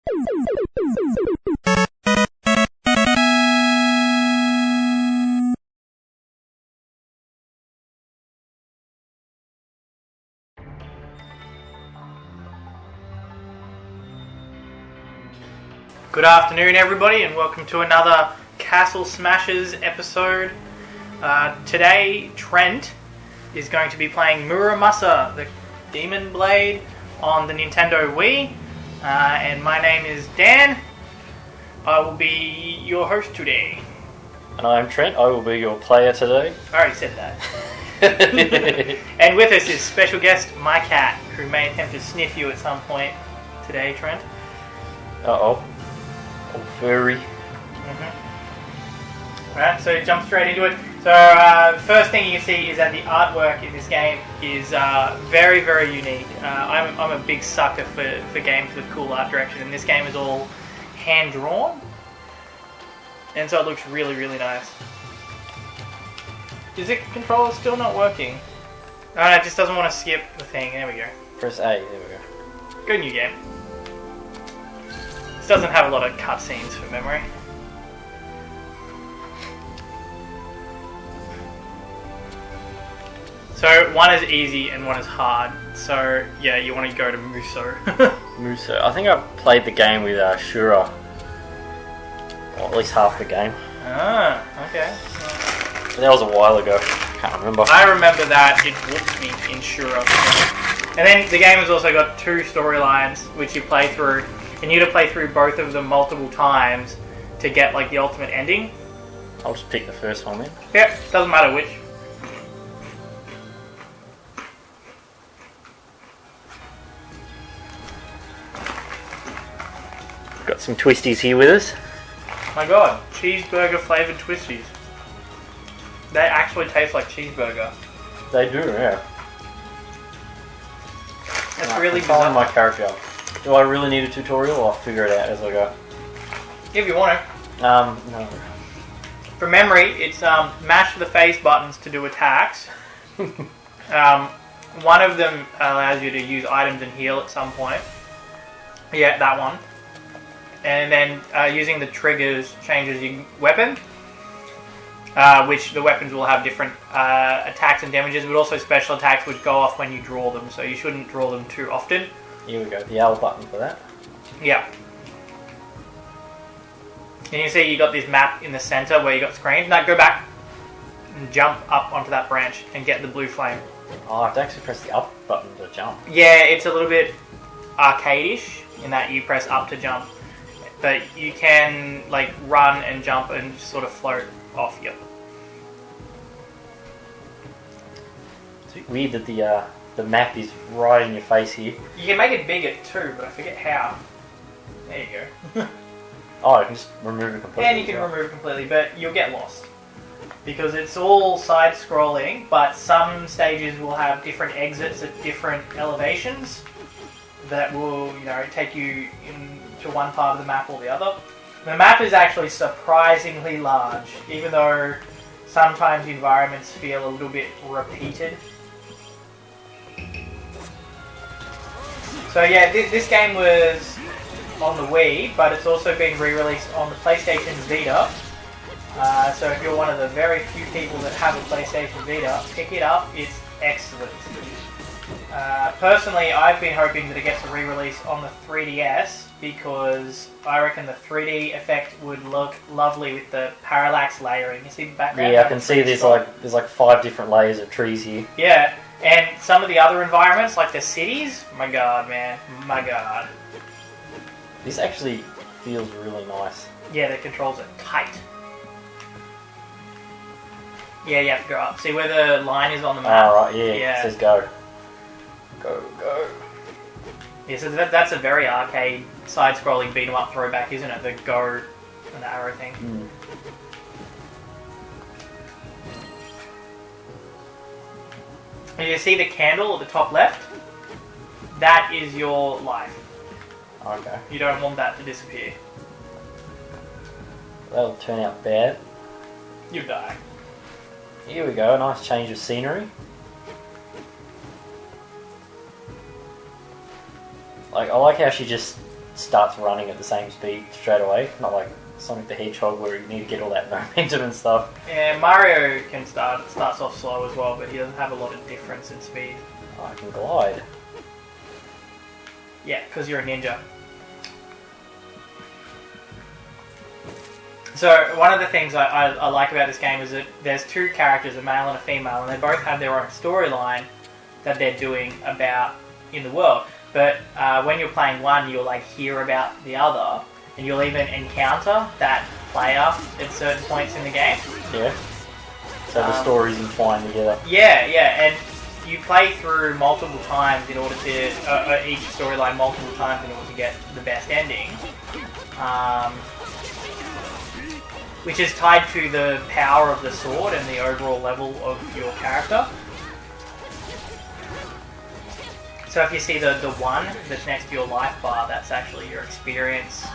Good afternoon, everybody, and welcome to another Castle Smashers episode. Today, Trent is going to be playing Muramasa, the Demon Blade, on the Nintendo Wii. And my name is Dan. I will be your host today. And I'm Trent. I will be your player today. I already said that. And with us is special guest, my cat, who may attempt to sniff you at some point today, Trent. Uh-oh. Oh, furry. Alright, so jump straight into it. So first thing you can see is that the artwork in this game is very, very unique. I'm a big sucker for games with cool art direction, and this game is all hand-drawn. And so it looks really, really nice. Is the controller still not working? Oh no, it just doesn't want to skip the thing. There we go. Press A, there we go. Good new game. This doesn't have a lot of cutscenes for memory. So one is easy and one is hard. So yeah, you want to go to Muso. Muso. I think I played the game with Shura. Or at least half the game. Ah, okay. But that was a while ago. Can't remember. I remember that it whooped me in Shura. And then the game has also got two storylines which you play through. And you need to play through both of them multiple times to get like the ultimate ending. I'll just pick the first one then. Yep, doesn't matter which. Got some twisties here with us. My god, cheeseburger flavoured twisties. They actually taste like cheeseburger. They do, yeah. That's really I'm following bizarre. my character. Do I really need a tutorial, or I'll figure it out as I go? If you want to. No. From memory, it's mash the face buttons to do attacks. One of them allows you to use items and heal at some point. Yeah, that one. And then using the triggers changes your weapon, which the weapons will have different attacks and damages, but also special attacks which go off when you draw them, so you shouldn't draw them too often. Here we go, the L button for that. Yeah. And you see you got this map in the center where you got screens. Now go back and jump up onto that branch and get the blue flame. Oh, I have to actually press the up button to jump. Yeah, it's a little bit arcade-ish in that you press up to jump. But you can like run and jump and just sort of float off you. It's weird that the map is right in your face here. You can make it bigger too, but I forget how. There you go. Oh, I can just remove it completely. And you can remove it completely, but you'll get lost. Because it's all side-scrolling, but some stages will have different exits at different elevations that will, take you into one part of the map or the other. The map is actually surprisingly large, even though sometimes the environments feel a little bit repeated. So yeah, this game was on the Wii, but it's also been re-released on the PlayStation Vita. So if you're one of the very few people that have a PlayStation Vita, pick it up, it's excellent. Personally, I've been hoping that it gets a re-release on the 3DS because I reckon the 3D effect would look lovely with the parallax layering. You see the background? Yeah, I can see there's like 5 different layers of trees here. Yeah, and some of the other environments, like the cities, my god, man, my god. This actually feels really nice. Yeah, the controls are tight. Yeah, you have to go up. See where the line is on the map? Oh, right, yeah. It says go. Go, go. Yeah, so that's a very arcade side-scrolling beat-em-up throwback, isn't it? The go and the arrow thing. Mm. And you see the candle at the top left? That is your life. Okay. You don't want that to disappear. That'll turn out bad. You die. Here we go, a nice change of scenery. Like, I like how she just starts running at the same speed straight away. Not like Sonic the Hedgehog where you need to get all that momentum and stuff. Yeah, Mario starts off slow as well, but he doesn't have a lot of difference in speed. Oh, I can glide. Yeah, because you're a ninja. So one of the things I like about this game is that there's two characters, a male and a female, and they both have their own storyline that they're doing about in the world. But when you're playing one, you'll like hear about the other, and you'll even encounter that player at certain points in the game. Yeah. So the stories entwined together. Yeah, and you play through multiple times in order to each storyline multiple times in order to get the best ending. Which is tied to the power of the sword and the overall level of your character. So if you see the one that's next to your life bar, that's actually your experience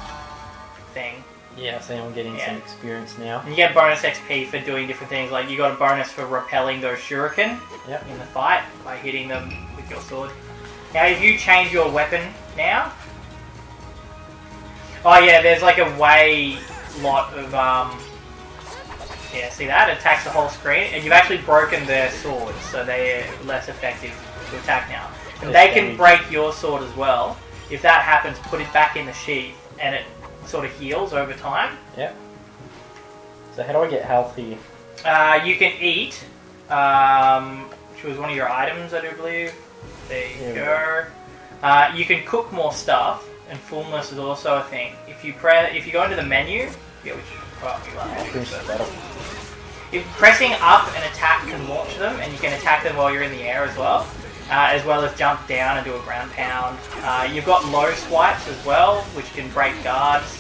thing. Yeah, so I'm getting some experience now. And you get bonus XP for doing different things, like you got a bonus for repelling those shuriken in the fight by hitting them with your sword. Now if you change your weapon now... Oh yeah, there's like a way lot of yeah, see that? It attacks the whole screen, and you've actually broken their swords, so they're less effective to attack now. And they can break your sword as well. If that happens, put it back in the sheath, and it sort of heals over time. Yeah. So how do I get health here? You can eat, which was one of your items, I do believe. There you go. You can cook more stuff, and fullness is also a thing. If you go into the menu, if pressing up and attack can launch them, and you can attack them while you're in the air as well as jump down and do a ground pound. You've got low swipes as well, which can break guards,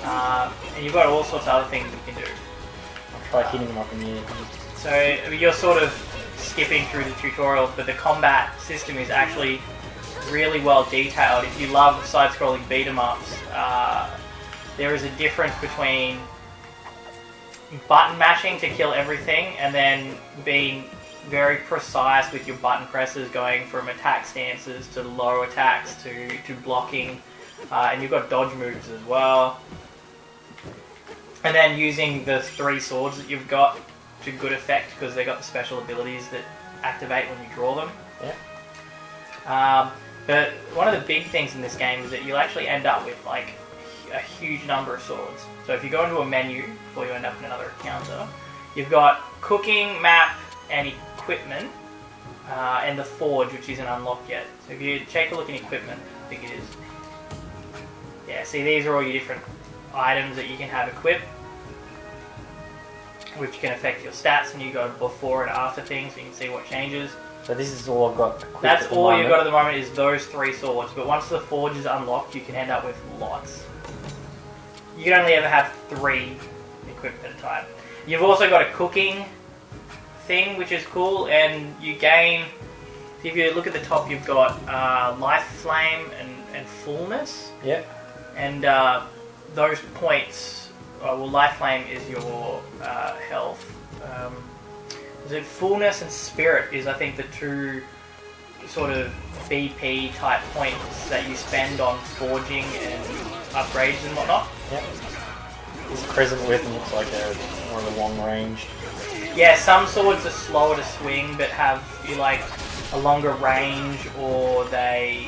and you've got all sorts of other things you can do. I'll try hitting them up in the air. So you're sort of skipping through the tutorials, but the combat system is actually really well detailed. If you love side-scrolling beat-em-ups, there is a difference between button mashing to kill everything and then being very precise with your button presses, going from attack stances to low attacks to blocking, and you've got dodge moves as well. And then using the 3 swords that you've got to good effect because they've got the special abilities that activate when you draw them. Yeah. But one of the big things in this game is that you'll actually end up with like a huge number of swords. So if you go into a menu before you end up in another encounter, you've got cooking, map, and equipment, and the forge, which isn't unlocked yet. So if you take a look in equipment, I think it is. Yeah, see, these are all your different items that you can have equipped, which can affect your stats, and you go before and after things, so you can see what changes. So this is all I've got. That's all you've got at the moment is those 3 swords, but once the forge is unlocked, you can end up with lots. You can only ever have 3 equipped at a time. You've also got a cooking thing, which is cool, and you gain... If you look at the top, you've got life flame and fullness. Yep. And those points... well, life flame is your health. Is it fullness and spirit is, I think, the 2 sort of BP type points that you spend on forging and upgrades and whatnot. Yep. This crescent weapon looks like more of a long range. Yeah, some swords are slower to swing but have like a longer range, or they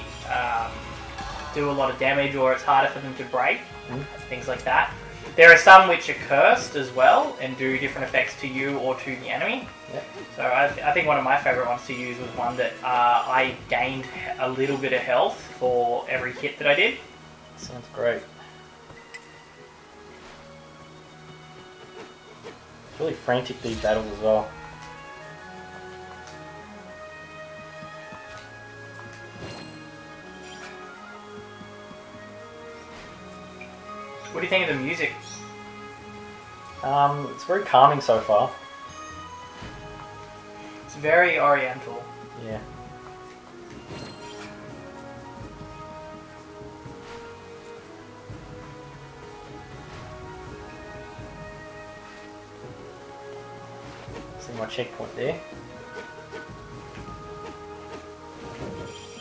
do a lot of damage, or it's harder for them to break. Things like that. There are some which are cursed as well and do different effects to you or to the enemy. Yep. So I think one of my favourite ones to use was one that I gained a little bit of health for every hit that I did. Sounds great. It's really frantic, these battles as well. What do you think of the music? It's very calming so far. It's very oriental. Yeah. See my checkpoint there.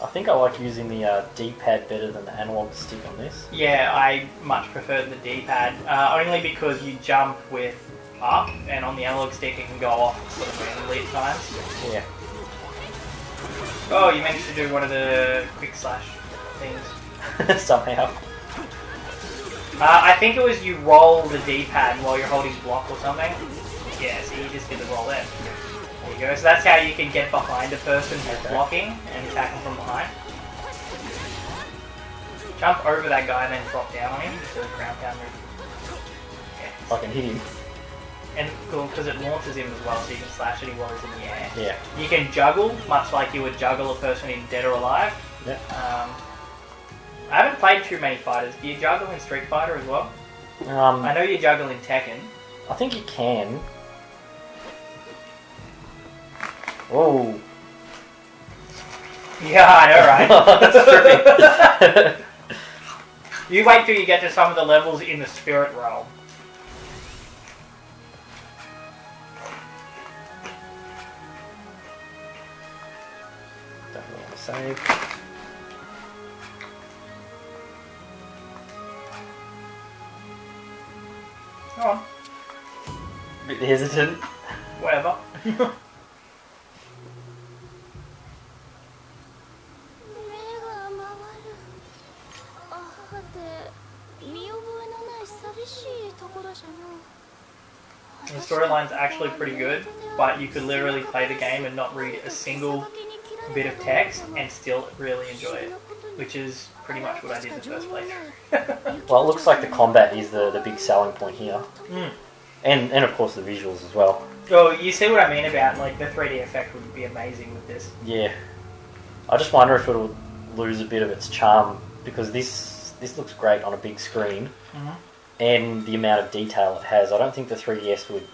I think I like using the D-pad better than the analog stick on this. Yeah, I much prefer the D-pad, only because you jump with up, and on the analog stick it can go off sort of randomly at times. Yeah. Oh, you managed to do one of the quick slash things. Somehow. I think it was you roll the D-pad while you're holding block or something. Yeah, so you just did the roll there. There you go. So that's how you can get behind a person who's blocking and attack them from behind. Jump over that guy and then drop down on him to the ground pound move. Yeah. I can hit him. And cool, because it launches him as well, so you can slash at him while he's in the air. Yeah. You can juggle, much like you would juggle a person in Dead or Alive. Yeah. I haven't played too many fighters. Do you juggle in Street Fighter as well? I know you juggle in Tekken. I think you can. Oh. Yeah, I know, right? That's trippy. You wait till you get to some of the levels in the Spirit Realm. Definitely want to save. Go on. Bit hesitant. Whatever. The storyline's actually pretty good, but you could literally play the game and not read a single bit of text and still really enjoy it, which is pretty much what I did the first playthrough. Well, it looks like the combat is the big selling point here. Mm. And of course the visuals as well. Oh, you see what I mean about, like, the 3D effect would be amazing with this. Yeah. I just wonder if it'll lose a bit of its charm, because this looks great on a big screen. Mm-hmm. And the amount of detail it has. I don't think the 3DS would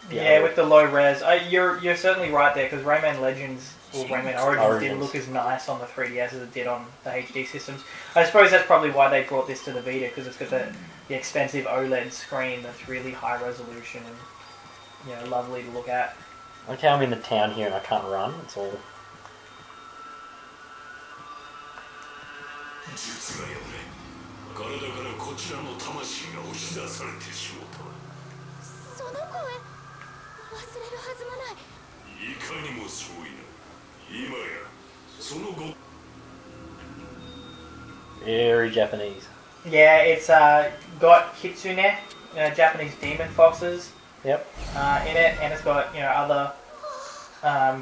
be Yeah, with the low res. You're certainly right there, because Rayman Legends, or Rayman Origins didn't look as nice on the 3DS as it did on the HD systems. I suppose that's probably why they brought this to the Vita, because it's got the expensive OLED screen that's really high resolution and, you know, lovely to look at. Okay, I'm in the town here and I can't run. It's all... Very Japanese. Yeah, it's got Kitsune, Japanese demon foxes. Yep. In it, and it's got, you know, other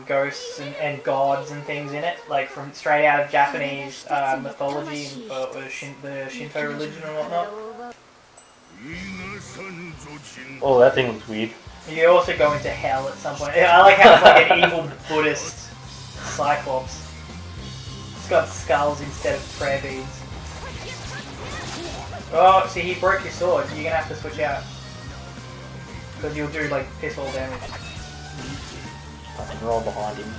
ghosts and gods and things in it, like from straight out of Japanese mythology and the Shinto religion and whatnot. Oh, that thing looks weird. You also go into hell at some point. I like how it's like an evil Buddhist cyclops. It's got skulls instead of prayer beads. Oh, see, he broke your sword. You're gonna have to switch out. Because you'll do, like, piss all damage. I can roll behind him.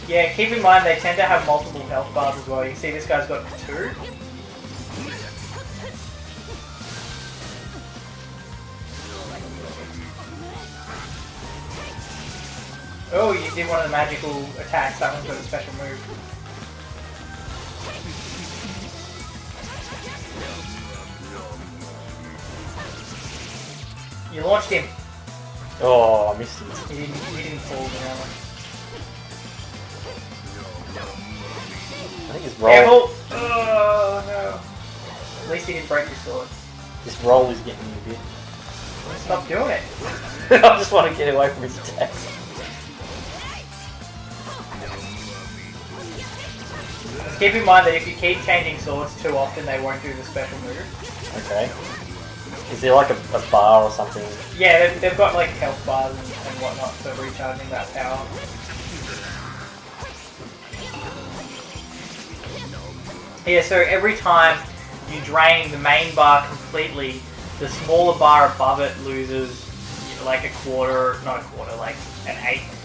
Yeah, keep in mind they tend to have multiple health bars as well. You can see this guy's got 2. Oh, you did one of the magical attacks. That one's got a special move. You launched him. Oh, I missed him. He didn't fall down. I think his roll... Careful! Oh no. At least he didn't break your sword. This roll is getting me a bit. Stop doing it. I just want to get away from his attacks. Keep in mind that if you keep changing swords too often, they won't do the special move. Okay. Is there like a bar or something? Yeah, they've got like health bars and whatnot for recharging that power. Yeah, so every time you drain the main bar completely, the smaller bar above it loses, you know, like a quarter, not a quarter, like an eighth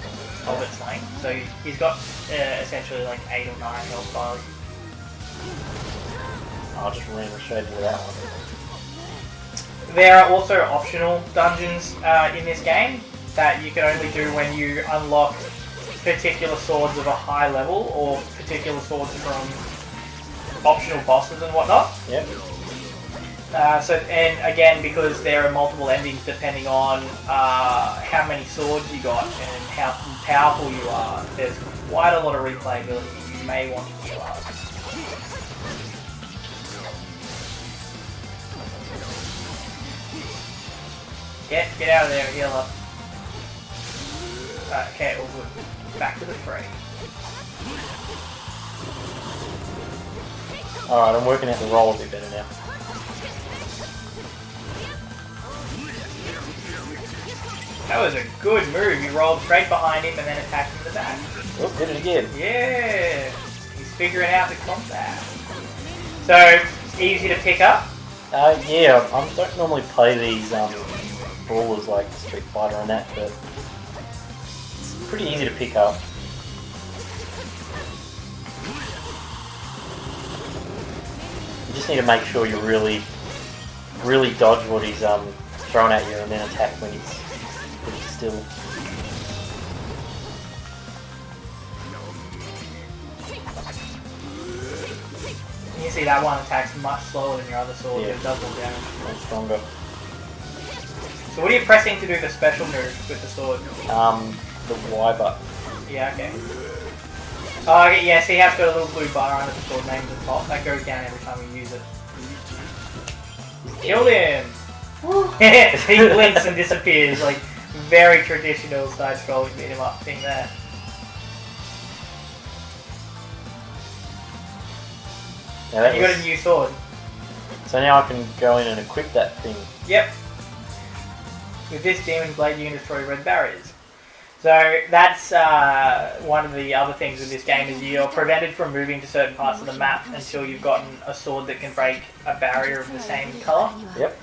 of its length. So he's got essentially like 8 or 9 health bars. I'll just ran straight into that one. There are also optional dungeons in this game that you can only do when you unlock particular swords of a high level or particular swords from optional bosses and whatnot. Yep. And again, because there are multiple endings depending on how many swords you got and how powerful you are, there's quite a lot of replayability. You may want to heal up. Get out of there, heal up. Okay, all good. Back to the fray. Alright, I'm working out the roll a bit better now. That was a good move. You rolled straight behind him and then attacked him in the back. Oh, did it again. Yeah! He's figuring out the combat. So, easy to pick up? Yeah, I don't normally play these brawlers like Street Fighter and that, but it's pretty easy to pick up. You just need to make sure you really dodge what he's throwing at you and then attack when he's still. You see that one attacks much slower than your other sword, Yeah. it does more damage. And stronger. So what are you pressing to do the special move with the sword? The Y button. Yeah, okay. Oh, okay, yeah, see how it's got a little blue bar under the sword name at the top? That goes down every time you use it. Killed him! He blinks and disappears, like very traditional side-scrolling beat 'em up thing there. Now You got a new sword. So now I can go in and equip that thing. Yep. With this Demon Blade, you can destroy red barriers. So that's one of the other things with this game is you're prevented from moving to certain parts of the map until you've gotten a sword that can break a barrier of the same colour. Yep.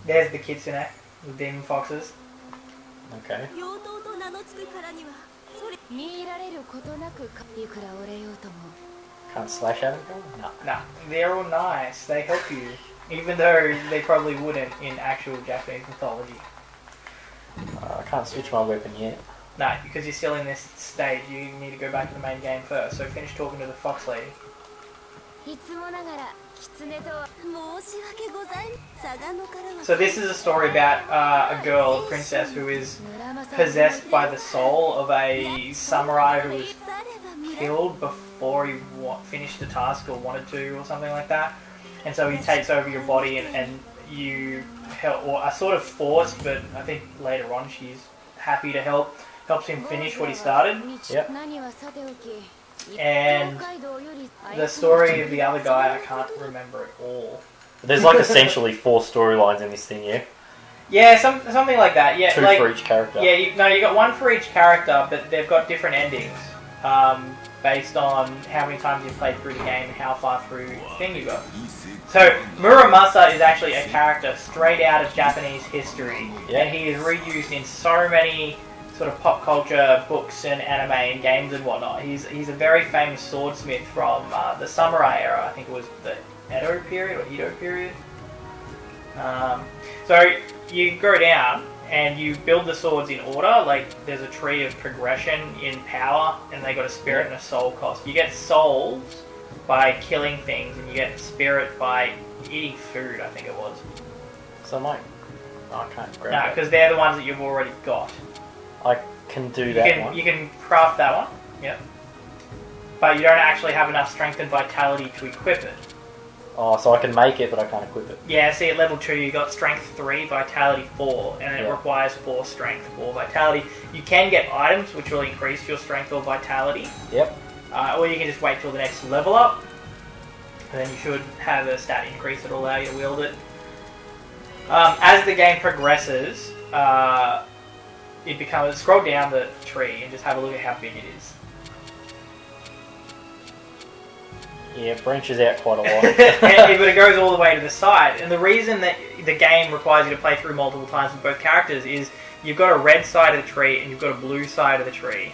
There's the kitsune, the demon foxes. Okay. Can't slash at him? No. Nah, they're all nice. They help you. Even though they probably wouldn't in actual Japanese mythology. I can't switch my weapon yet. No, because you're still in this stage. You need to go back to the main game first. So finish talking to the fox lady. So this is a story about a girl, a princess, who is possessed by the soul of a samurai who was killed before he finished the task or wanted to or something like that. And so he takes over your body and you help, or are sort of forced, but I think later on she's happy to helps him finish what he started. Yep. And the story of the other guy, I can't remember at all. There's like essentially 4 storylines in this thing, yeah? Yeah, something like that. Yeah, 2 like, for each character. Yeah, you got 1 for each character, but they've got different endings based on how many times you've played through the game and how far through the thing you got. So Muramasa is actually a character straight out of Japanese history, yeah. and he is reused in so many sort of pop culture books and anime and games and whatnot. He's a very famous swordsmith from the samurai era. I think it was the Edo period or Edo period. So you go down and you build the swords in order. Like there's a tree of progression in power, and they got a spirit and a soul cost. You get souls by killing things, and you get spirit by eating food. I think it was. So I'm like, I can't grab No, that. because they're the ones that you've already got. I can do that one. You can craft that one. Yep. But you don't actually have enough strength and vitality to equip it. Oh, so I can make it, but I can't equip it. Yeah, see at level 2 you got strength 3, vitality 4, and it requires 4 strength, 4 vitality. You can get items which will increase your strength or vitality. Yep. Or you can just wait till the next level up, and then you should have a stat increase that will allow you to wield it. As the game progresses, it becomes... Scroll down the tree and just have a look at how big it is. Yeah, it branches out quite a lot. But it goes all the way to the side. And the reason that the game requires you to play through multiple times with both characters is you've got a red side of the tree and you've got a blue side of the tree.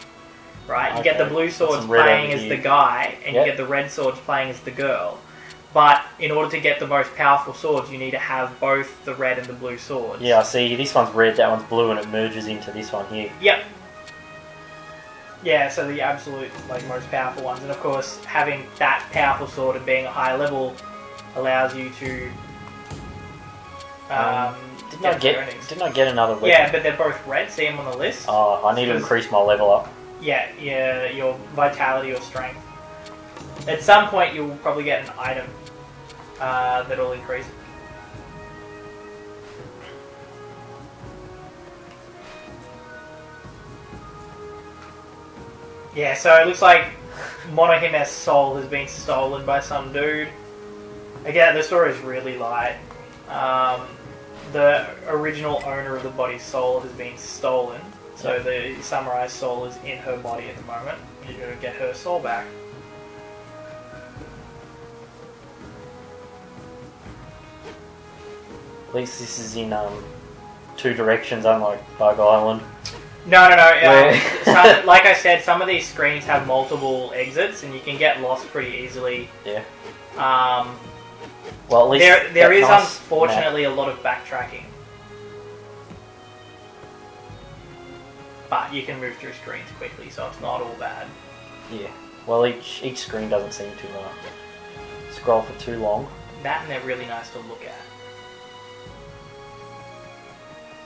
Right? You get the blue swords playing as the guy, and you get the red swords playing as the girl. But in order to get the most powerful swords, you need to have both the red and the blue swords. Yeah, I see. This one's red, that one's blue, and it merges into this one here. Yep. Yeah, so the absolute most powerful ones, and of course having that powerful sword and being a higher level allows you to. Didn't I get another weapon? Yeah, but they're both red. See them on the list. Oh, I need to increase my level up. Yeah, your vitality or strength. At some point, you'll probably get an item that'll increase it. Yeah, so it looks like Monohime's soul has been stolen by some dude. Again, the story is really light. The original owner of the body's soul has been stolen, so the samurai's soul is in her body at the moment. You're going to get her soul back. At least this is in two directions, unlike Bug Island. No. Like I said, some of these screens have multiple exits, and you can get lost pretty easily. Yeah. Well, at least there is nice unfortunately a lot of backtracking, but you can move through screens quickly, so it's not all bad. Yeah. Well, each screen doesn't seem to scroll for too long. That, and they're really nice to look at.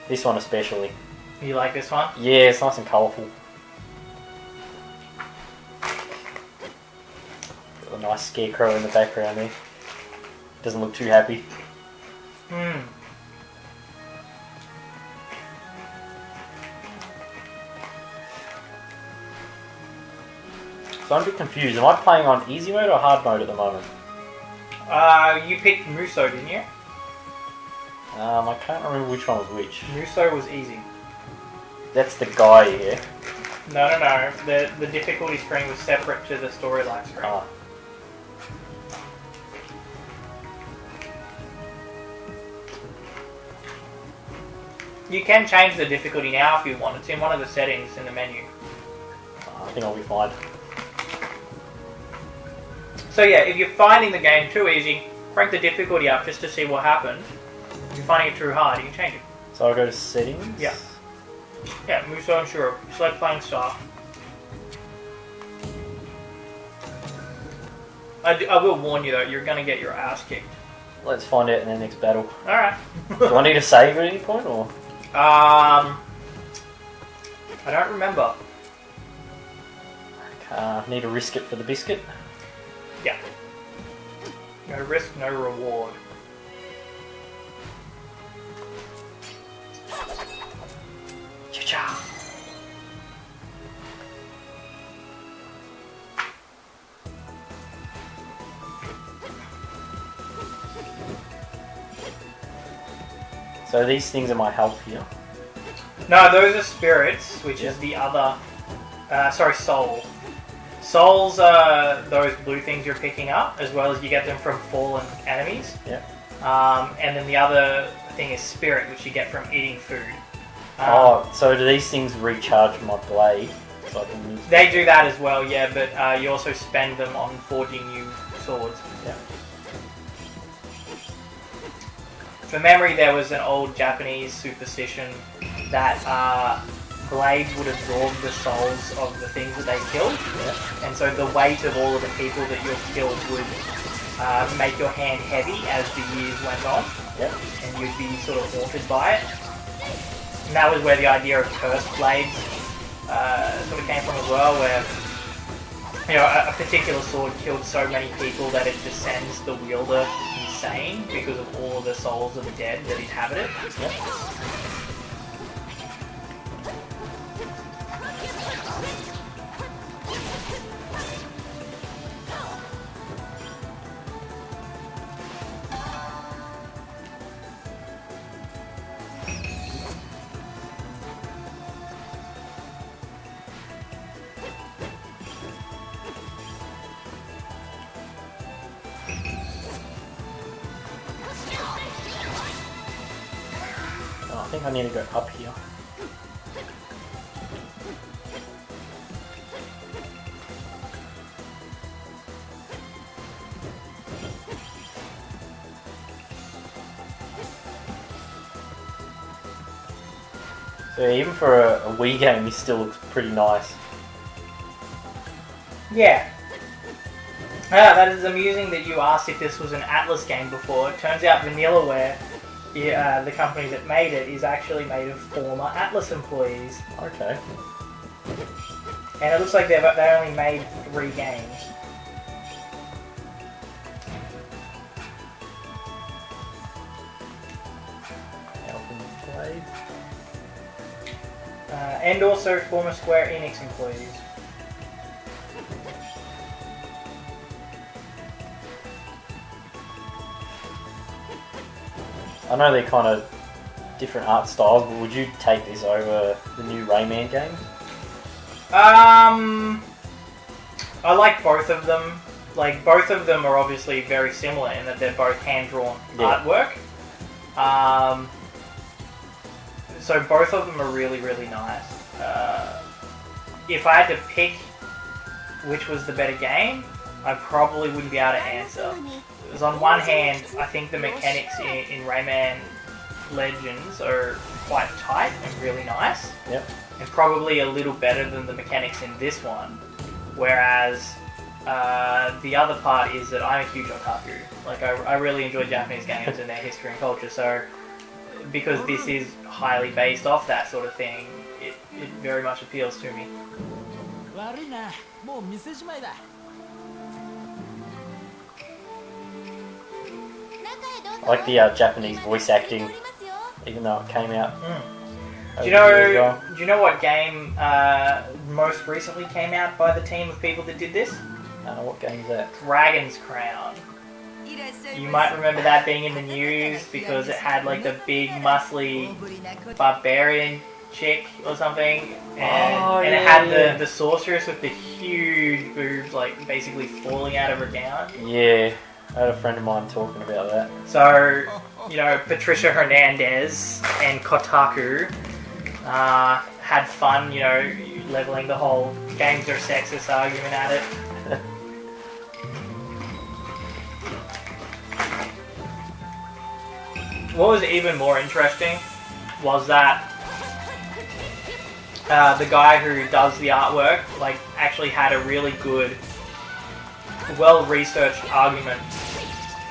This one especially. You like this one? Yeah, it's nice and colourful. Got a nice scarecrow in the background there. Doesn't look too happy. So I'm a bit confused. Am I playing on easy mode or hard mode at the moment? You picked Muso, didn't you? I can't remember which one was which. Muso was easy. That's the guy here. No. The difficulty screen was separate to the storyline screen. Ah. You can change the difficulty now if you want. It's in one of the settings in the menu. I think I'll be fine. So yeah, if you're finding the game too easy, crank the difficulty up just to see what happens. If you're finding it too hard, you can change it. So I'll go to settings? Yeah. Yeah, Muso and Shuro. Select playing style. I will warn you though, you're going to get your ass kicked. Let's find out in the next battle. Alright. Do I need to save at any point or? I don't remember. Need to risk it for the biscuit? Yeah. No risk, no reward. Cha-cha! So these things are my health here? No, those are spirits, which is the other... soul. Souls are those blue things you're picking up, as well as you get them from fallen enemies. Yeah. And then the other thing is spirit, which you get from eating food. So do these things recharge my blade? So I can use they do that as well, yeah, but you also spend them on forging new swords. Yeah. From memory, there was an old Japanese superstition that blades would absorb the souls of the things that they killed, and so the weight of all of the people that you've killed would make your hand heavy as the years went on, and you'd be sort of haunted by it. And that was where the idea of cursed blades sort of came from as well, where a particular sword killed so many people that it just sends the wielder insane because of all of the souls of the dead that inhabit it. I think I need to go up here. Yeah, even for a Wii game, he still looks pretty nice. Yeah. That is amusing that you asked if this was an Atlas game before. It turns out Vanillaware, the company that made it, is actually made of former Atlas employees. Okay. And it looks like they only made 3 games. Blade. And also former Square Enix employees. I know they're kind of different art styles, but would you take this over the new Rayman games? I like both of them. Like, both of them are obviously very similar in that they're both hand-drawn artwork. So both of them are really, really nice. If I had to pick which was the better game, I probably wouldn't be able to answer. Because on one hand, I think the mechanics in Rayman Legends are quite tight and really nice. Yep. And probably a little better than the mechanics in this one. Whereas the other part is that I'm a huge otaku. Like, I really enjoy Japanese games and their history and culture, so because this is highly based off that sort of thing, it very much appeals to me. I like the Japanese voice acting, even though it came out. Do you know what game most recently came out by the team of people that did this? I don't know what game is that. Dragon's Crown. You might remember that being in the news because it had like the big muscly barbarian chick or something, and it had the sorceress with the huge boobs like basically falling out of her gown. Yeah, I had a friend of mine talking about that. So, you know, Patricia Hernandez and Kotaku had fun, you know, leveling the whole games are sexist argument at it. What was even more interesting was that the guy who does the artwork like actually had a really good, well-researched argument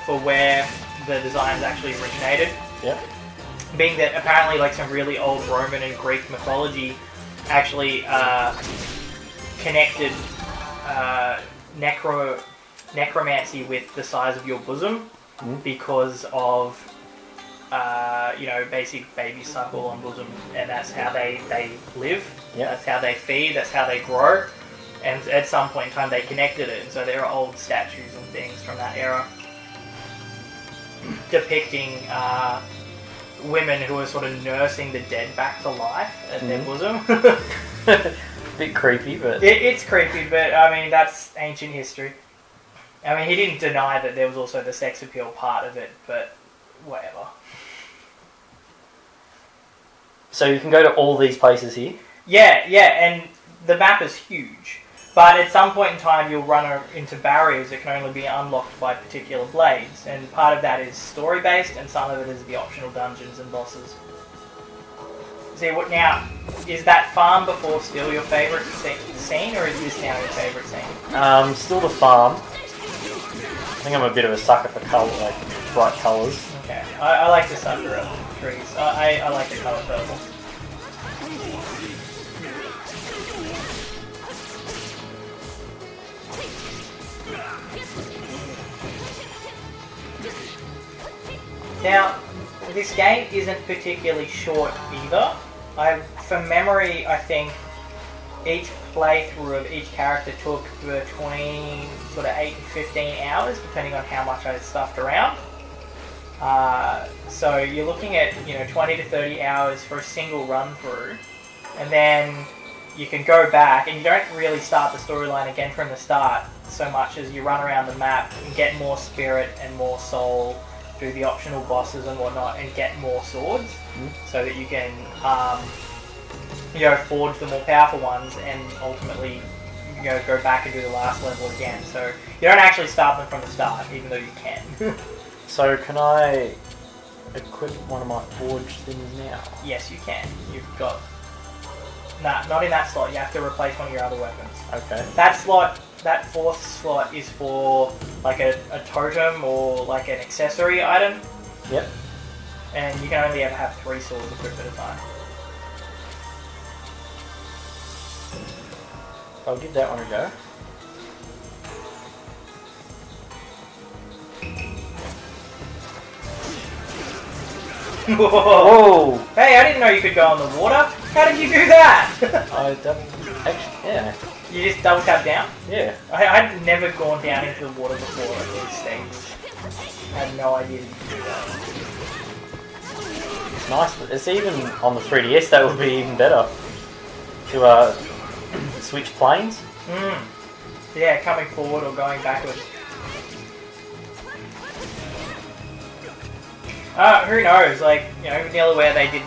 for where the designs actually originated. Yep. Being that apparently like some really old Roman and Greek mythology actually connected necromancy with the size of your bosom because of you know, basic baby suckle on bosom, and that's how they live. Yep. That's how they feed. That's how they grow. And at some point in time, they connected it, and so there are old statues and things from that era depicting women who are sort of nursing the dead back to life at their bosom. Bit creepy, but it's creepy, but I mean that's ancient history. I mean, he didn't deny that there was also the sex appeal part of it, but whatever. So you can go to all these places here? Yeah, and the map is huge. But at some point in time, you'll run into barriers that can only be unlocked by particular blades. And part of that is story-based, and some of it is the optional dungeons and bosses. See, what now, is that farm before still your favourite scene, or is this now your favourite scene? Still the farm. I think I'm a bit of a sucker for colour, like bright colours. Okay, I like the Sakura trees. I like the colour purple. Now, this game isn't particularly short either. From memory, I think each playthrough of each character took between sort of 8 and 15 hours, depending on how much I stuffed around. So you're looking at 20 to 30 hours for a single run through, and then you can go back, and you don't really start the storyline again from the start so much as you run around the map and get more spirit and more soul, do the optional bosses and whatnot, and get more swords, so that you can forge the more powerful ones and ultimately go back and do the last level again. So you don't actually start them from the start, even though you can. So can I equip one of my forge things now? Yes, you can. You've got Nah, not in that slot. You have to replace one of your other weapons. Okay. That slot, that fourth slot, is for like a totem or like an accessory item. Yep. And you can only ever have 3 swords equipped at a time. I'll give that one a go. Whoa! Hey, I didn't know you could go on the water. How did you do that? I double... Actually, yeah. You just double tap down? Yeah. I'd never gone down into the water before at these stages. I had no idea you could do that. It's nice. It's even on the 3DS, that would be even better. To switch planes. Yeah, coming forward or going backwards. Who knows? Like, you know, Vanillaware, they did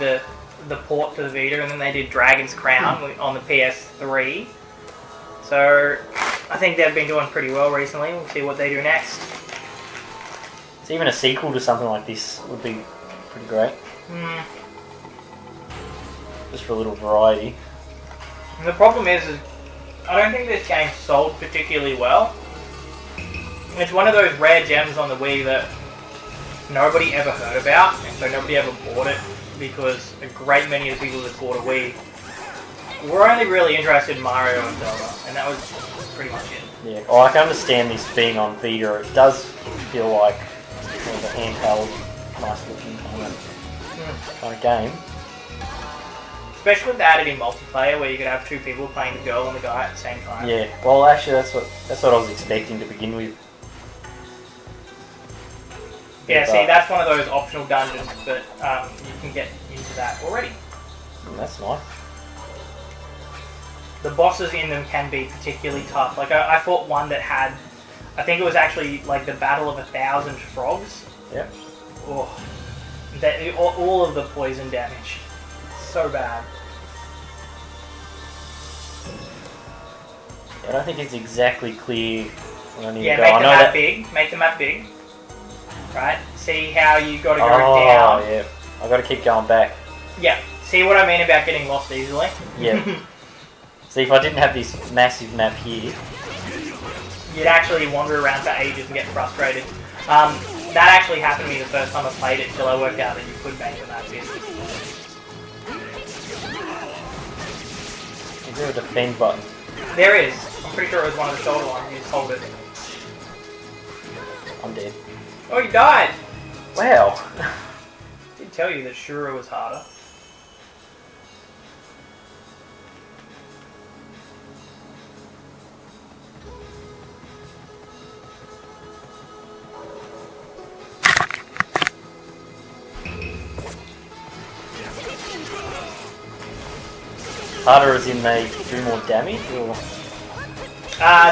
the port to the Vita, and then they did Dragon's Crown on the PS3. So I think they've been doing pretty well recently. We'll see what they do next. So even a sequel to something like this would be pretty great. Just for a little variety. And the problem is I don't think this game sold particularly well. It's one of those rare gems on the Wii that nobody ever heard about, and so nobody ever bought it, because a great many of the people that bought a Wii were only really interested in Mario and Zelda, and that was pretty much it. Yeah, well, I can understand this being on Vita. It does feel like kind of a handheld, nice looking kind of game. Especially with added in multiplayer, where you could have 2 people playing the girl and the guy at the same time. Yeah, well, actually, that's what I was expecting to begin with. Yeah, see, that's one of those optional dungeons, but you can get into that already. That's nice. The bosses in them can be particularly tough. Like, I fought one that had, I think it was actually like the Battle of 1,000 Frogs. Yep. Oh, all of the poison damage. So bad. I don't think it's exactly clear when I need Yeah, to go. make the map big. Make the map big. Right? See how you got to go down. Oh, yeah. I got to keep going back. Yeah. See what I mean about getting lost easily? Yeah. See, if I didn't have this massive map here, you'd actually wander around for ages and get frustrated. That actually happened to me the first time I played it, until I worked out that you could make the map big. is there a defend button? There is. I'm pretty sure it was one of the shoulder ones. You just hold it. I'm dead. Oh, you died! Wow. I did tell you that Shura was harder. Harder as in they do more damage, or?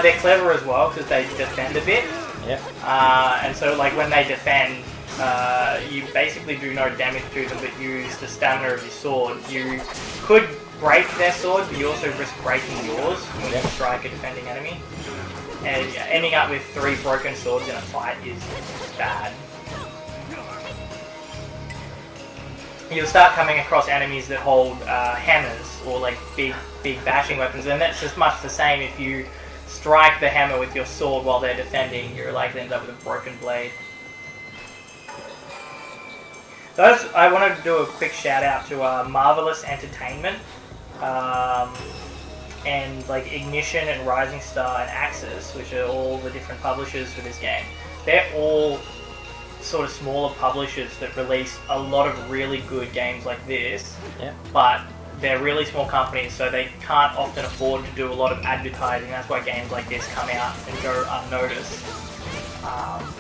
They're clever as well, because they defend a bit. Yep. And so, like, when they defend, you basically do no damage to them, but use the stamina of your sword. You could break their sword, but you also risk breaking yours when you strike a defending enemy. And ending up with 3 broken swords in a fight is bad. You'll start coming across enemies that hold hammers, or like big bashing weapons, and that's just much the same. If you strike the hammer with your sword while they're defending, you're likely to end up with a broken blade. So I wanted to do a quick shout out to Marvelous Entertainment, and like Ignition and Rising Star and Axis, which are all the different publishers for this game. They're all sort of smaller publishers that release a lot of really good games like this, but they're really small companies, so they can't often afford to do a lot of advertising. That's why games like this come out and go unnoticed.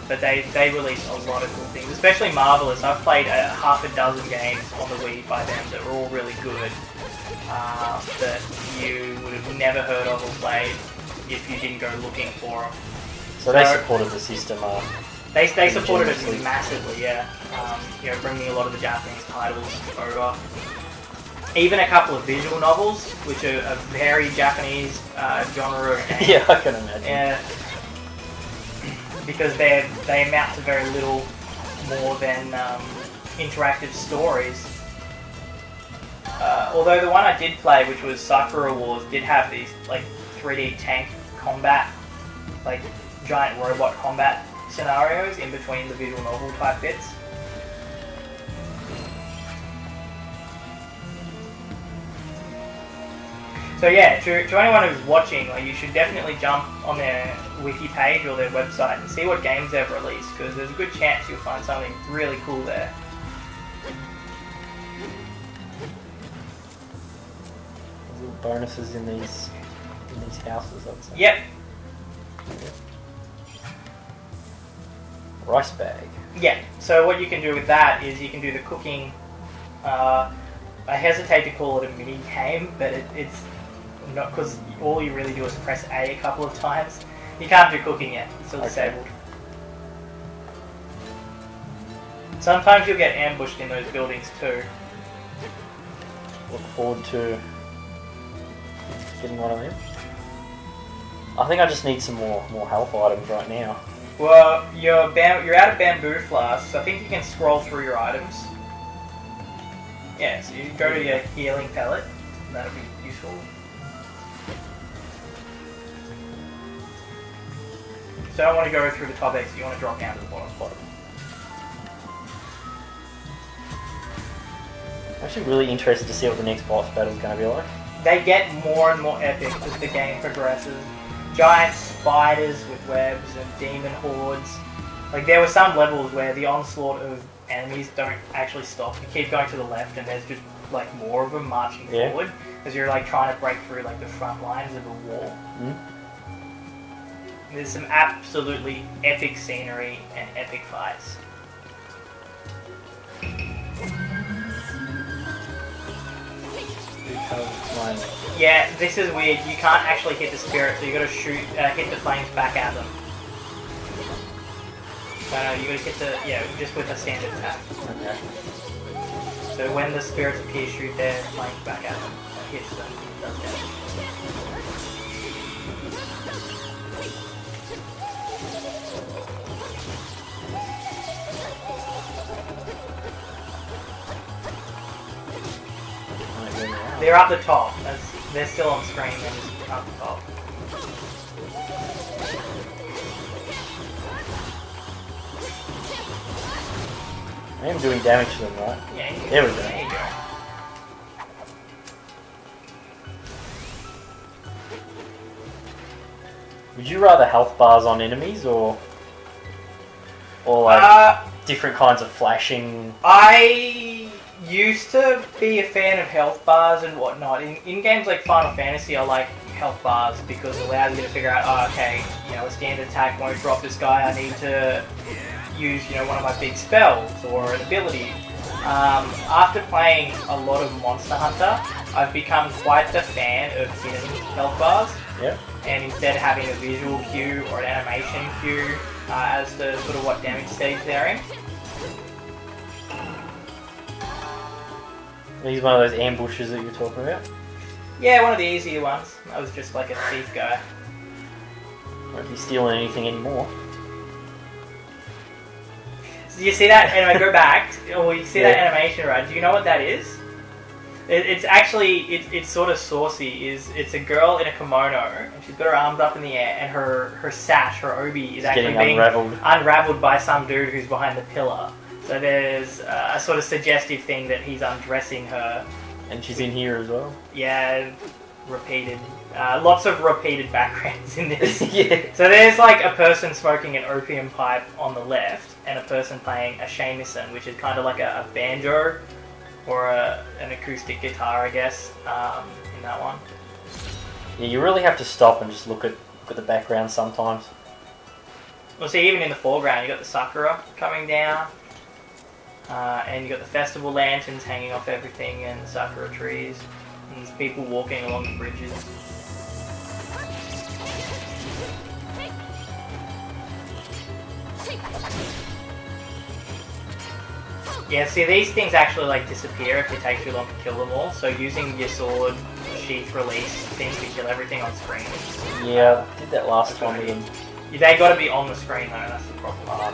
But they release a lot of cool things, especially Marvelous. I've played half a dozen games on the Wii by them that were all really good, that you would have never heard of or played if you didn't go looking for them. So they supported the system. They supported it massively, yeah. Bringing a lot of the Japanese titles over. Even a couple of visual novels, which are a very Japanese genre of game. Yeah, I can imagine. Yeah, because they amount to very little more than interactive stories. although the one I did play, which was Sakura Wars, did have these like 3D tank combat, like giant robot combat scenarios in between the visual novel type bits. So yeah, to anyone who's watching, like, you should definitely jump on their wiki page or their website and see what games they've released, because there's a good chance you'll find something really cool there. There's little bonuses in these houses, I'd say. Yep. Rice bag. Yeah, so what you can do with that is you can do the cooking. I hesitate to call it a mini game, but it's not, because all you really do is press A couple of times. You can't do cooking yet, it's still disabled. Sometimes you'll get ambushed in those buildings too. Look forward to getting one of them. I think I just need some more health items right now. Well, you're out of bamboo flasks, so I think you can scroll through your items. Yeah, so you go to your healing pellet, and that'll be useful. So I don't want to go through the top exit, you want to drop down to the bottom. I'm actually really interested to see what the next boss battle is going to be like. They get more and more epic as the game progresses. Giant spiders with webs and demon hordes. Like, there were some levels where the onslaught of enemies don't actually stop. You keep going to the left and there's just like more of them marching forward as you're like trying to break through like the front lines of a wall. There's some absolutely epic scenery and epic fights. Yeah, this is weird. You can't actually hit the spirit, so you gotta hit the flames back at them. No, you gotta hit the, just with a standard attack. Okay. So when the spirits appear, shoot their flames back at them. That hits them, does damage. They're up the top. They're still on screen. They're just up the top. I am doing damage to them, right? Yeah. There we go. There you go. Would you rather health bars on enemies or like different kinds of flashing? I used to be a fan of health bars and whatnot. In games like Final Fantasy, I like health bars because it allows you to figure out, oh, okay, a standard attack won't drop this guy. I need to use, one of my big spells or an ability. After playing a lot of Monster Hunter, I've become quite the fan of hidden health bars. Yeah. And instead having a visual cue or an animation cue as to sort of what damage stage they're in. These one of those ambushes that you were talking about? Yeah, one of the easier ones. I was just like a thief guy. Won't be stealing anything anymore. So you see that anime, go back, or you see that animation, right? Do you know what that is? It's actually, it's sort of saucy. It's a girl in a kimono, and she's got her arms up in the air, and her sash, her obi, is actually being unraveled by some dude who's behind the pillar. So there's a sort of suggestive thing that he's undressing her. And she's in here as well? Yeah, repeated. Lots of repeated backgrounds in this. Yeah. So there's like a person smoking an opium pipe on the left, and a person playing a shamisen, which is kind of like a banjo, or an acoustic guitar, I guess, in that one. Yeah, you really have to stop and just look at the background sometimes. Well, see, even in the foreground, you got the sakura coming down, and you got the festival lanterns hanging off everything, and the sakura trees, and there's people walking along the bridges. Yeah, see, these things actually like disappear if you take too long to kill them all, so using your sword sheath release seems to kill everything on screen. Yeah, I did that last time with them. They gotta be on the screen though, that's the problem.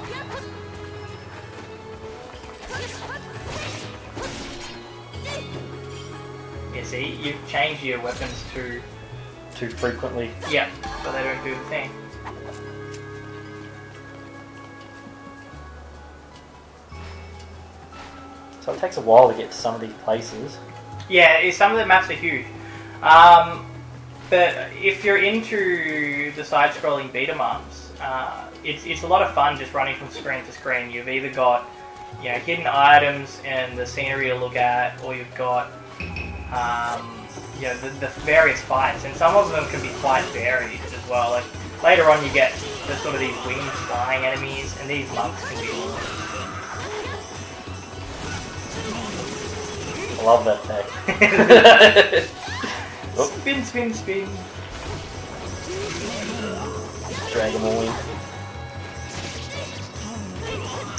You see, you've changed your weapons to... Too frequently. Yeah, so they don't do the thing. So it takes a while to get to some of these places. Yeah, some of the maps are huge. But if you're into the side-scrolling beat-em-ups, it's a lot of fun just running from screen to screen. You've either got hidden items and the scenery to look at, or you've got the various fights, and some of them can be quite varied as well. Like later on, you get the sort of these winged flying enemies, and these monks can be awesome. I love that tech. Spin, spin, spin. Drag them all in.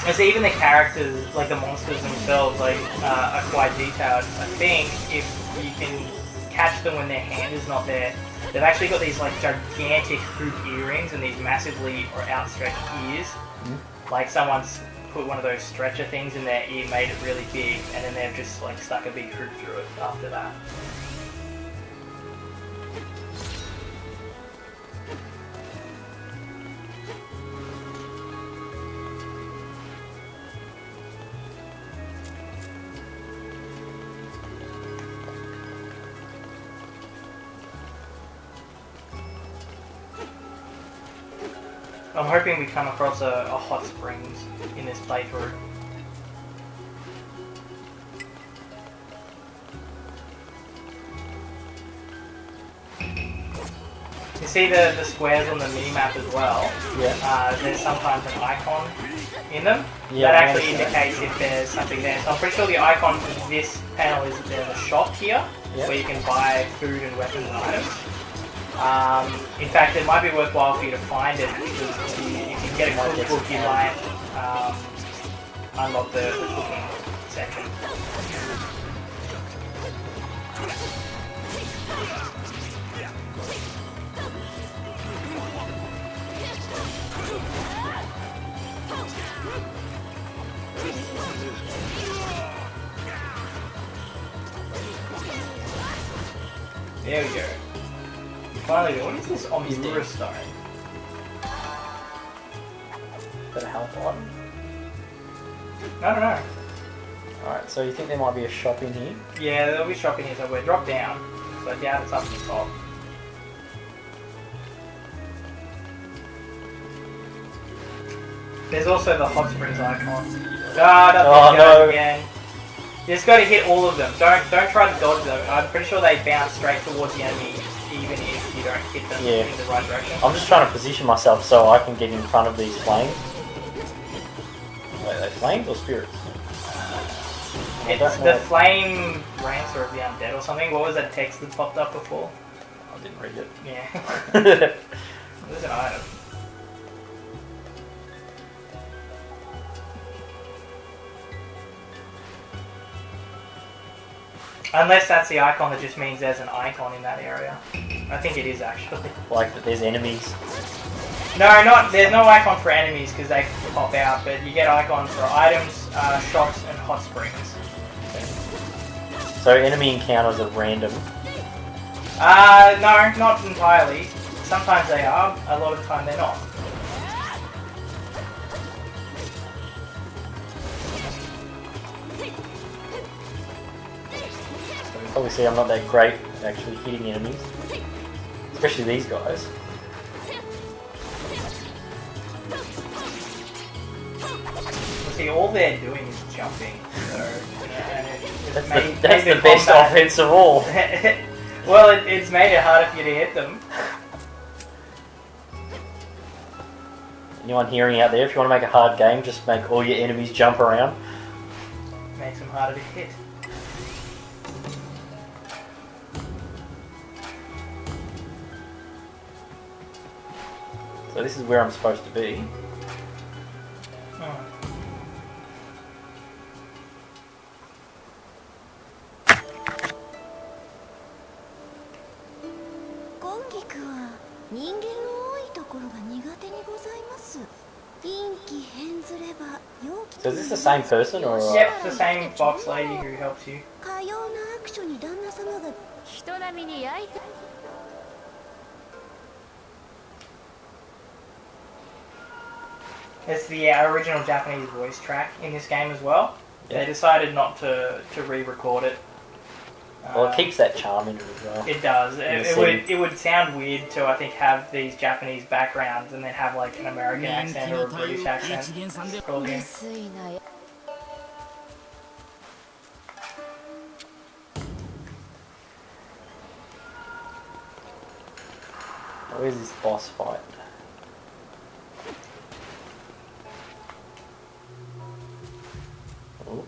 And so even the characters, like the monsters themselves, are quite detailed. I think if you can catch them when their hand is not there, they've actually got these gigantic hoop earrings and these massively outstretched ears. Mm-hmm. Like someone's put one of those stretcher things in their ear, made it really big, and then they've just stuck a big hoop through it after that. I'm hoping we come across a hot springs in this playthrough. You see the squares on the minimap as well? Yeah. There's sometimes an icon in them. Yeah, that actually indicates if there's something there. So I'm pretty sure the icon for this panel is that there's a shop here where you can buy food and weapons and items. In fact, it might be worthwhile for you to find it because if you get a cookbook, you might unlock the cooking section. There we go. Finally, what is this Omura stone? Is that a health item? I don't know. Alright, so you think there might be a shop in here? Yeah, there'll be a shop in here somewhere. Drop down. So I doubt it's up at the top. There's also the hot springs icon. Oh, no. Again. You just got to hit all of them. Don't try to dodge them. I'm pretty sure they bounce straight towards the enemy, even if you don't hit them in the right direction. I'm just trying to position myself so I can get in front of these flames. Wait, are they flames or spirits? It's the flame rancer of the undead or something. What was that text that popped up before? I didn't read it. Yeah. There's an item. Unless that's the icon that just means there's an icon in that area. I think it is actually. Like that there's enemies? No, there's no icon for enemies because they pop out, but you get icons for items, shops, and hot springs. So enemy encounters are random? No, not entirely. Sometimes they are, a lot of the time they're not. Probably see I'm not that great at actually hitting enemies. Especially these guys. See, all they're doing is jumping. So, that's the best offense of all. Well, it's made it harder for you to hit them. Anyone hearing out there, if you want to make a hard game, just make all your enemies jump around. Makes them harder to hit. So this is where I'm supposed to be. So is this the same person or? Yep, the same box lady who helps you. 所に旦那様が人並みに焼いて It's the original Japanese voice track in this game as well. Yeah. They decided not to re-record it. Well, it keeps that charm in it as well. It does. It would sound weird to, I think, have these Japanese backgrounds and then have like an American accent or a British accent. Called in. Where's this boss fight? Oh.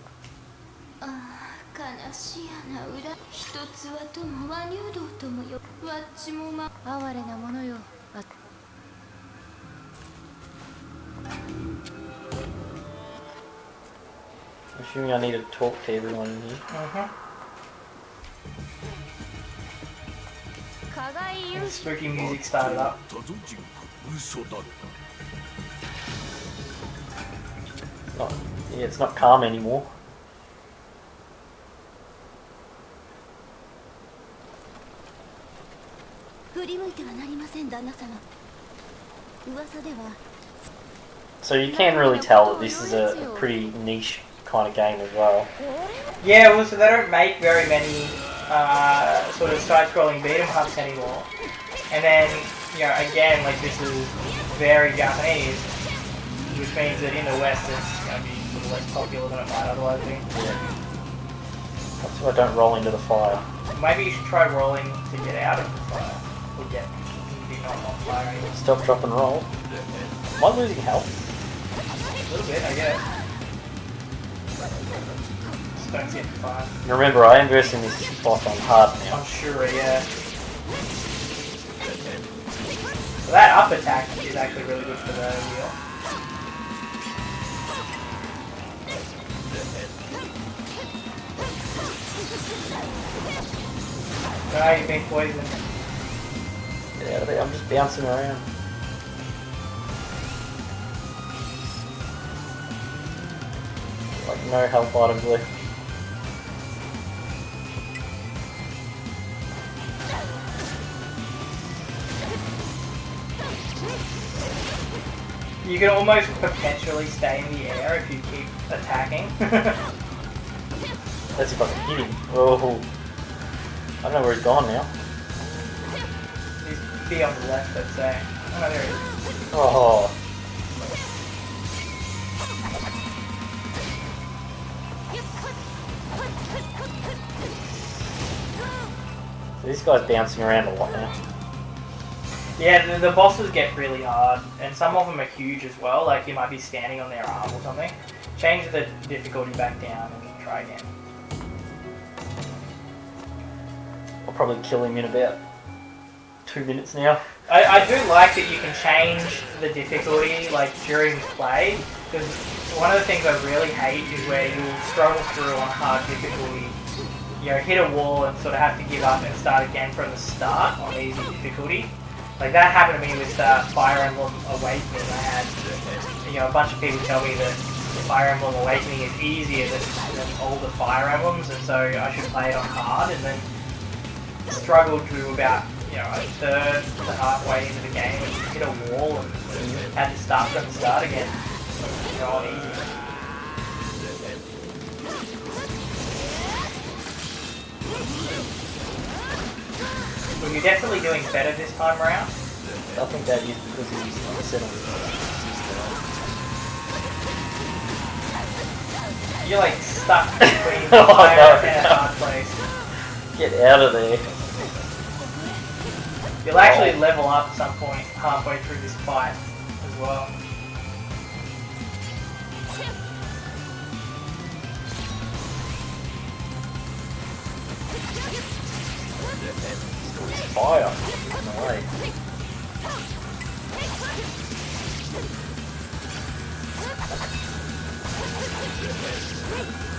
悲しいな裏一つはとも和入道ともよわっちもま哀れなものよ Assuming I need to talk to everyone in here. And the spooky music started up. It's not calm anymore. So you can really tell that this is a pretty niche kind of game as well. Yeah, well, so they don't make very many sort of side-scrolling beat 'em ups anymore. And then, you know, again, like this is very Japanese, which means that in the West it's going to be sort of less popular than it might otherwise be. Yeah. That's why I don't roll into the fire. Maybe you should try rolling to get out of the fire. Or get be not on fire anymore. Stop, drop, and roll. Am I losing health? A little bit, I guess. Just don't get fire. Remember, I am versing this boss on hard now. I'm sure, yeah. So that up attack is actually really good for the wheel. No, you've been poisoned. Get out of there, I'm just bouncing around. Like no health items left. You can almost perpetually stay in the air if you keep attacking. That's if I can hit him. Oh, I don't know where he's gone now. He's be on the left, I'd say. Oh, there he is. Oh. So this guy's bouncing around a lot now. Yeah, the bosses get really hard, and some of them are huge as well, like you might be standing on their arm or something. Change the difficulty back down and try again. I'll probably kill him in about 2 minutes now. I do like that you can change the difficulty like during play, because one of the things I really hate is where you'll struggle through on hard difficulty, you know, hit a wall and sort of have to give up and start again from the start on easy difficulty. Like that happened to me with Fire Emblem Awakening. I had, you know, a bunch of people tell me that the Fire Emblem Awakening is easier than older Fire Emblems, and so I should play it on hard, and then struggled to about, you know, a third to halfway into the game and hit a wall and had to start from the start again. You know, on easy. Well, you're definitely doing better this time around. I think that is because he's settled. You're like stuck between fire and a hard place. Get out of there. You'll actually level up at some point halfway through this fight as well. Fire. No way.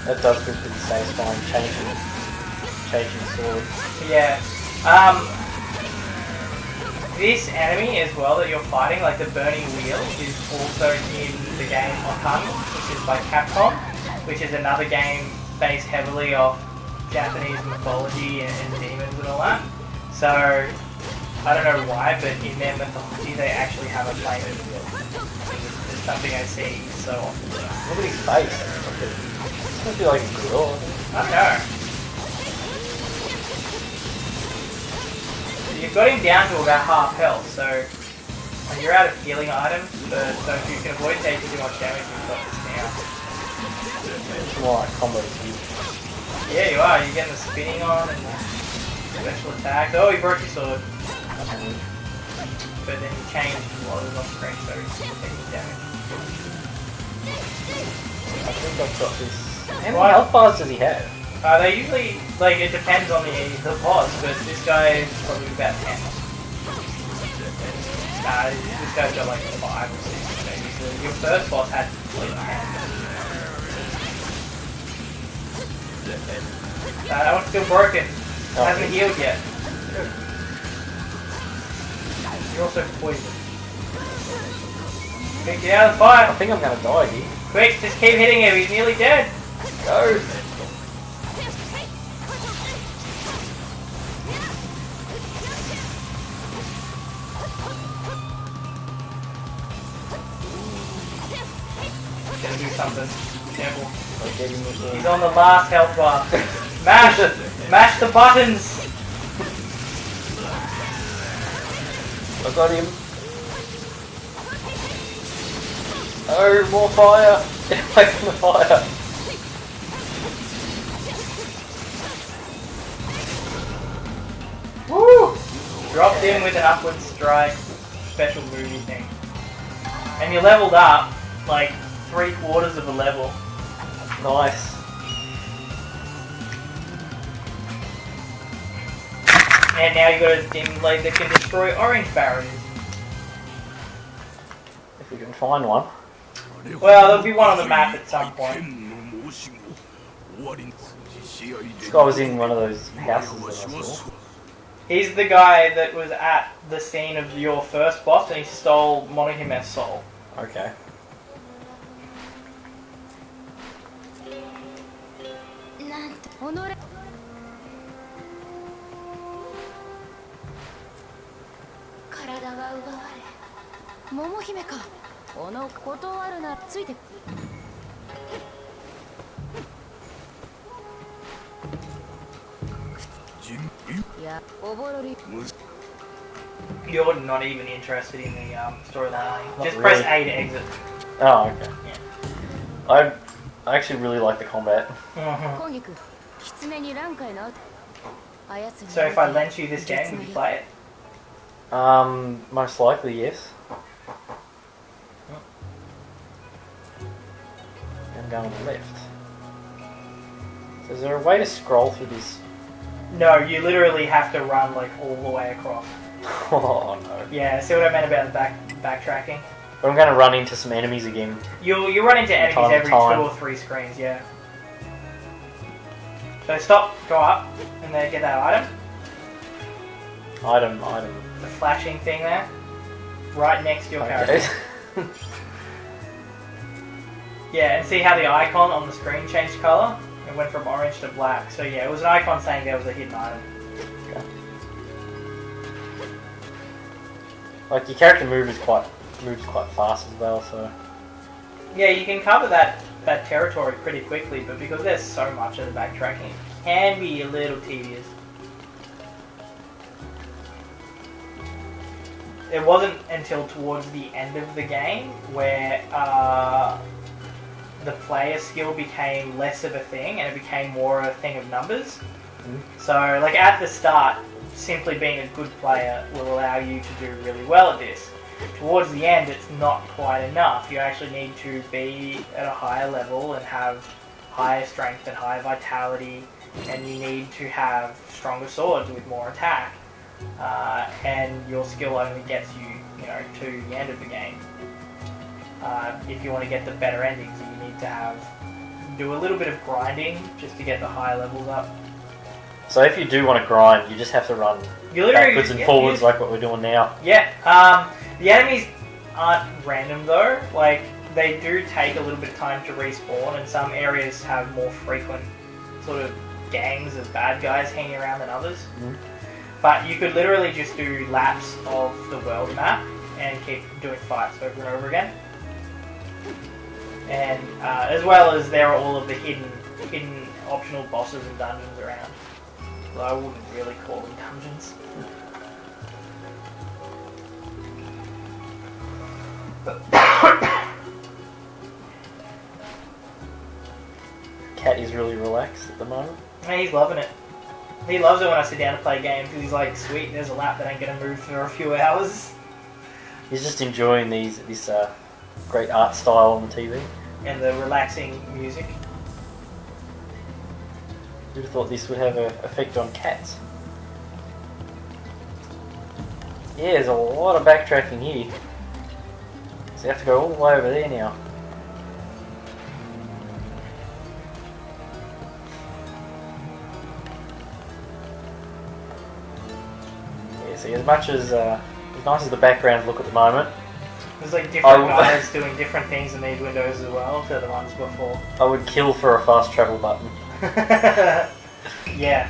That does feel pretty satisfying, changing the sword. Yeah. This enemy as well that you're fighting, like the burning wheel, is also in the game Okami, which is by Capcom, which is another game based heavily off Japanese mythology and demons and all that. So I don't know why, but in their mythology they actually have a flame in the It's something I see so often. Look at his face. It's gonna be like a gorilla. I don't know. You've got him down to about half health, so when you're out of healing items, so if you can avoid taking too much damage, you've got this now. It's more like combo speed. Yeah, you are. You're getting the spinning on and the special attacks. Oh, you broke your sword. But then you changed what was on screen, so he's still taking damage. I think I've got this. How many health bars does he have? They usually, like, it depends on the boss, but this guy is probably about 10. This guy's got like 5 or 6 maybe. So your first boss had like 10. That one's still broken. Hasn't healed yet. You're also poisoned. Quick, get out of the fire! I think I'm gonna die here. Quick, just keep hitting him, he's nearly dead! Go! Gonna do something. Careful. He's He's on the last health bar. Mash! Mash the buttons! I got him. Oh, more fire! Get away from the fire! Woo! Dropped in with an upward strike special movie thing. And you leveled up like 3/4 of a level. Nice. And now you've got a dim blade that can destroy orange barriers. If we can find one. Well, there'll be one on the map at some point. This guy was in one of those houses that I saw. He's the guy that was at the scene of your first boss and he stole Monohime's soul. Okay. You're not even interested in the storyline. Just Not press really. A to exit. Oh, okay. I actually really like the combat. So if I lent you this game, would you play it? Most likely, yes. I'm going left. So is there a way to scroll through this? No, you literally have to run like all the way across. Oh no. Yeah, see what I meant about the backtracking? But I'm going to run into some enemies again. You run into enemies Time to every time. 2 or 3 screens, yeah. So stop, go up, and then get that item. Item. The flashing thing there. Right next to your Okay. character. Yeah, and see how the icon on the screen changed colour? It went from orange to black. So yeah, it was an icon saying there was a hidden item. Okay. Like your character moves quite fast as well, so Yeah, you can cover that territory pretty quickly, but because there's so much of the backtracking, it can be a little tedious. It wasn't until towards the end of the game where the player skill became less of a thing and it became more a thing of numbers. So, like at the start, simply being a good player will allow you to do really well at this. Towards the end, it's not quite enough. You actually need to be at a higher level and have higher strength and higher vitality, and you need to have stronger swords with more attack. And your skill only gets you, to the end of the game. If you want to get the better endings, you need to do a little bit of grinding just to get the higher levels up. So if you do want to grind, you just have to run You literally backwards and forwards like what we're doing now. Yeah. The enemies aren't random though. Like they do take a little bit of time to respawn, and some areas have more frequent sort of gangs of bad guys hanging around than others. Mhm. But you could literally just do laps of the world map and keep doing fights over and over again. And as well as there are all of the hidden optional bosses and dungeons around. Though I wouldn't really call them dungeons. Cat is really relaxed at the moment. And he's loving it. He loves it when I sit down to play games because he's like, sweet, there's a lap that ain't gonna move for a few hours. He's just enjoying this great art style on the TV. And the relaxing music. Who'd have thought this would have an effect on cats? Yeah, there's a lot of backtracking here. So you have to go all the way over there now. Yeah, see, as nice as the backgrounds look at the moment, There's like different guys doing different things in these windows as well to the ones before. I would kill for a fast travel button. Yeah.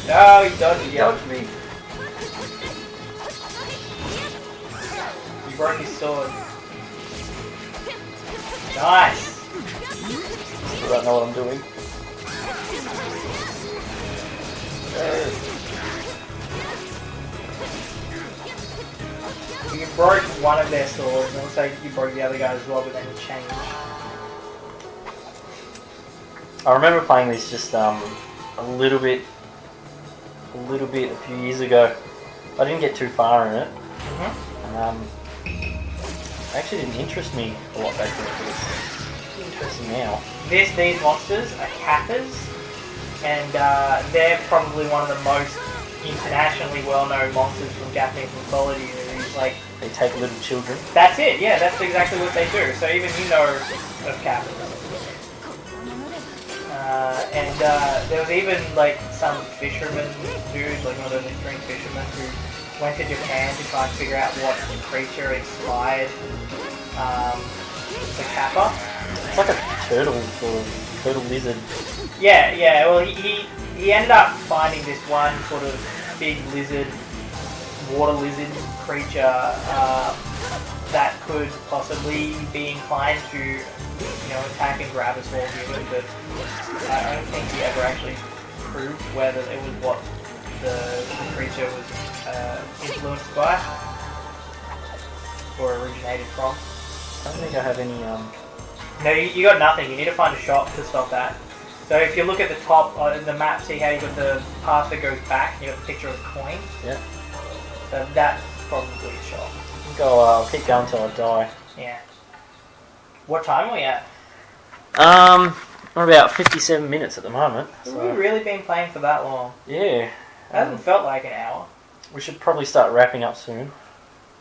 No, he dodged He dodged me. He broke his sword. Nice. Still don't know what I'm doing. You broke one of their swords, and it looks like you broke the other guys as well, but then you changed. I remember playing this just a little bit a few years ago. I didn't get too far in it. It actually didn't interest me a lot back then. It's interesting now. These monsters are kappas, and they're probably one of the most internationally well-known monsters from Japanese mythology. Like, they take little children. That's it, yeah, that's exactly what they do. So even you know of kappas. And there was even like some fisherman dude, like one of those extreme fishermen, who went to Japan to try and figure out what creature inspired the kappa. It's like a turtle lizard. Yeah. Well, he ended up finding this one sort of big lizard, water lizard creature that could possibly be inclined to, attack and grab a small human, but I don't think he ever actually proved whether it was what the creature was influenced by or originated from. I don't think I have any. No, you got nothing. You need to find a shop to stop that. So if you look at the top in the map, see how you got the path that goes back, you got the picture of a coin? Yeah. So that's probably a shop. I'll keep going till I die. Yeah. What time are we at? We're about 57 minutes at the moment. Have we really been playing for that long? Yeah. It hasn't felt like an hour. We should probably start wrapping up soon.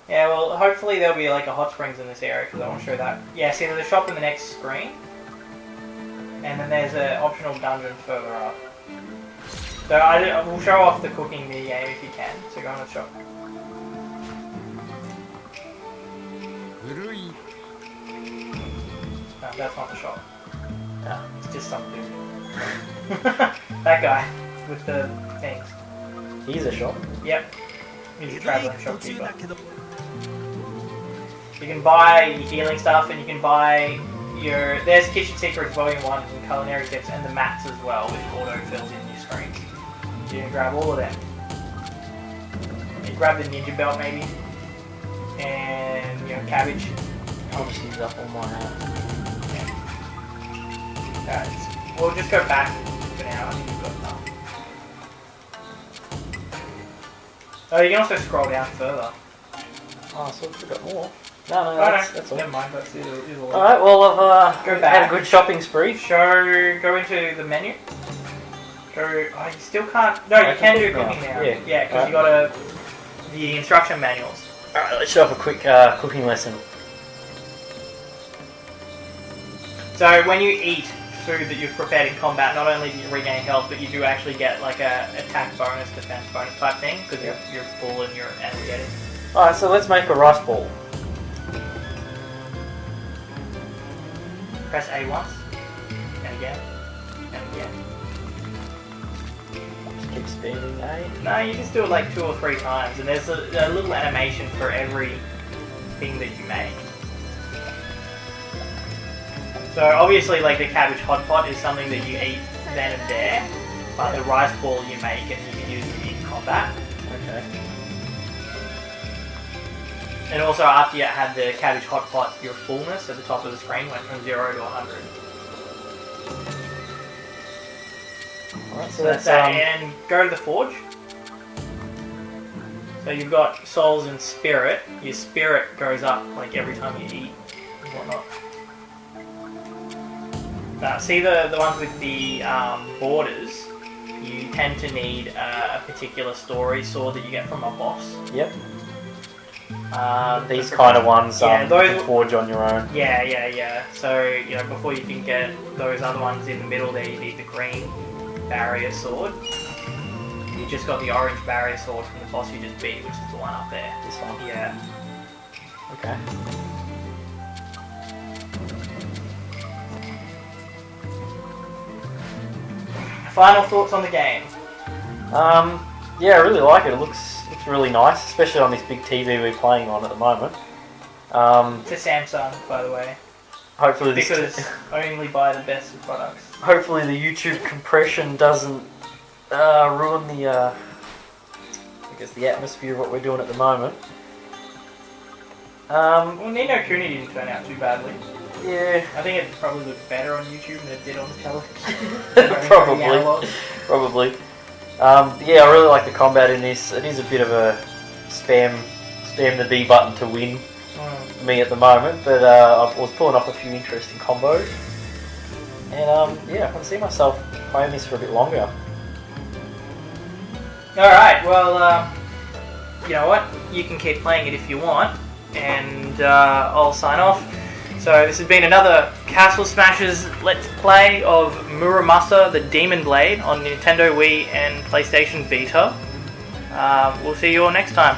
Yeah, well, hopefully there'll be like a hot springs in this area, because I want to show that. Yeah, see, there's a shop in the next screen. And then there's an optional dungeon further up. So we'll show off the cooking mini game if you can. So go on the shop. No, that's not the shop. No, it's just some dude. That guy with the things. Here's a shop. Yep. He's a traveling shopkeeper. You can buy healing stuff, and you can buy there's Kitchen Secrets Volume 1 and culinary tips, and the mats as well, which auto fills in your screens. So you can grab all of them. You grab the ninja belt maybe, and cabbage. I'll just use up all my. We'll just go back for now. I think you've got enough. Oh, you can also scroll down further. Oh, so we've got more. No, that's all. Never mind, that's it. Alright, well, I've Go back. had a good shopping spree. Go into the menu. You still can't. No, you can do cooking now. Yeah, because you got the instruction manuals. Alright, let's show off a quick cooking lesson. So when you eat food that you've prepared in combat, not only do you regain health, but you do actually get like a attack bonus, defense bonus type thing, because you're full and you're energetic. Alright, so let's make a rice ball. press A once, and again, and again. Just keep spamming A. No, you just do it like 2 or 3 times, and there's a little animation for every thing that you make. So obviously, like the cabbage hot pot is something that you eat then and there, but the rice ball you make and you can use it in combat. Okay. And also after you had the cabbage hot pot, your fullness at the top of the screen went from 0 to 100. Alright, So that's that. And go to the forge. So you've got souls and spirit. Your spirit goes up like every time you eat and whatnot. Now, see the ones with the borders? You tend to need a particular story sword that you get from a boss. Yep. These kind of ones, yeah, you those can forge on your own. Yeah. So, you know, before you can get those other ones in the middle there, you need the green barrier sword. You just got the orange barrier sword from the boss you just beat, which is the one up there. This one? Yeah. Okay. Final thoughts on the game? Yeah, I really like it. It looks really nice, especially on this big TV we're playing on at the moment. It's a Samsung, by the way. Hopefully this Because only buy the best of products. hopefully the YouTube compression doesn't ruin the I guess the atmosphere of what we're doing at the moment. Well, Ni no Kuni didn't turn out too badly. Yeah, I think it probably looked better on YouTube than it did on the television. probably. Yeah, I really like the combat in this. It is a bit of a spam the B button to win for me at the moment, but I was pulling off a few interesting combos, and yeah, I can see myself playing this for a bit longer. Alright, well, you know what? You can keep playing it if you want, and I'll sign off. So this has been another Castle Smashers Let's Play of Muramasa the Demon Blade on Nintendo Wii and PlayStation Vita. We'll see you all next time.